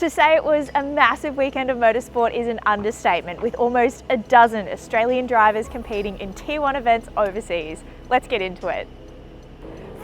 To say it was a massive weekend of motorsport is an understatement, with almost a dozen Australian drivers competing in Tier 1 events overseas. Let's get into it.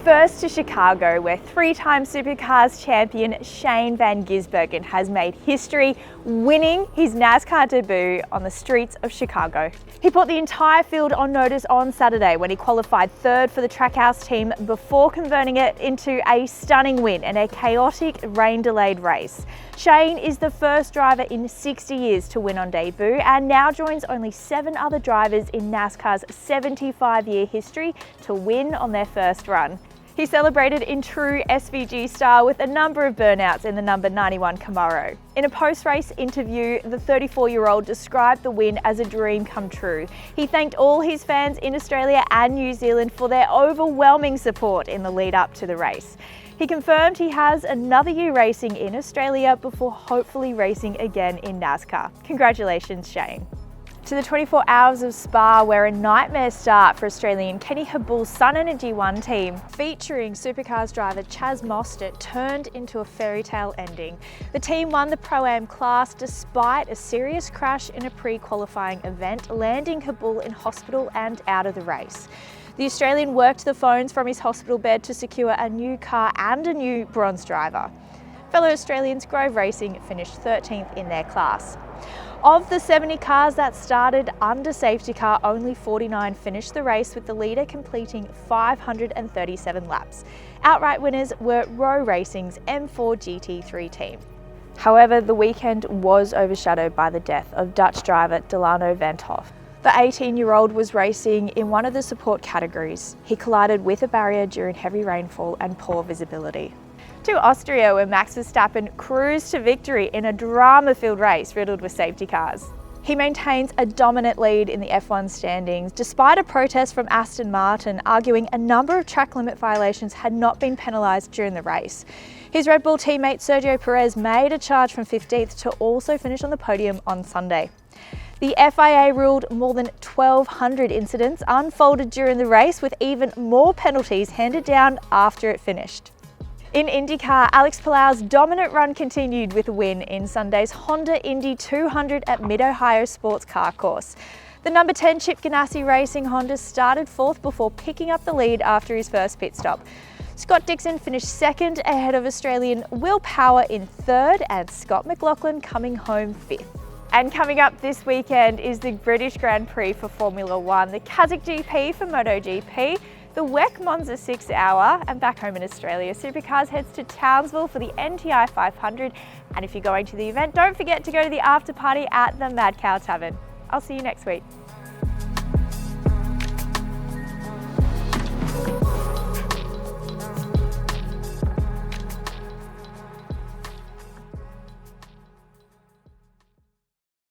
First to Chicago, where three-time Supercars champion Shane van Gisbergen has made history, winning his NASCAR debut on the streets of Chicago. He put the entire field on notice on Saturday when he qualified third for the Trackhouse team before converting it into a stunning win in a chaotic, rain-delayed race. Shane is the first driver in 60 years to win on debut and now joins only 7 other drivers in NASCAR's 75-year history to win on their first run. He celebrated in true SVG style with a number of burnouts in the number 91 Camaro. In a post-race interview, the 34-year-old described the win as a dream come true. He thanked all his fans in Australia and New Zealand for their overwhelming support in the lead up to the race. He confirmed he has another year racing in Australia before hopefully racing again in NASCAR. Congratulations, Shane. To the 24 Hours of Spa, where a nightmare start for Australian Kenny Habul's Sun Energy One team, featuring Supercars driver Chaz Mostert, turned into a fairy tale ending. The team won the Pro-Am class despite a serious crash in a pre-qualifying event, landing Habul in hospital and out of the race. The Australian worked the phones from his hospital bed to secure a new car and a new bronze driver. Fellow Australians Grove Racing finished 13th in their class. Of the 70 cars that started under safety car, only 49 finished the race, with the leader completing 537 laps. Outright winners were Rowe Racing's M4 GT3 team. However, the weekend was overshadowed by the death of Dutch driver Delano van 't Hoff. The 18-year-old was racing in one of the support categories. He collided with a barrier during heavy rainfall and poor visibility. To Austria, where Max Verstappen cruised to victory in a drama-filled race riddled with safety cars. He maintains a dominant lead in the F1 standings, despite a protest from Aston Martin arguing a number of track limit violations had not been penalised during the race. His Red Bull teammate Sergio Perez made a charge from 15th to also finish on the podium on Sunday. The FIA ruled more than 1,200 incidents unfolded during the race, with even more penalties handed down after it finished. In IndyCar, Alex Palau's dominant run continued with a win in Sunday's Honda Indy 200 at Mid-Ohio Sports Car Course. The number 10 Chip Ganassi Racing Honda started 4th before picking up the lead after his first pit stop. Scott Dixon finished 2nd ahead of Australian Will Power in 3rd and Scott McLaughlin coming home 5th. And coming up this weekend is the British Grand Prix for Formula One, the Kazakh GP for MotoGP, the WEC Monza 6 Hour, and back home in Australia, Supercars heads to Townsville for the NTI 500. And if you're going to the event, don't forget to go to the after party at the Mad Cow Tavern. I'll see you next week.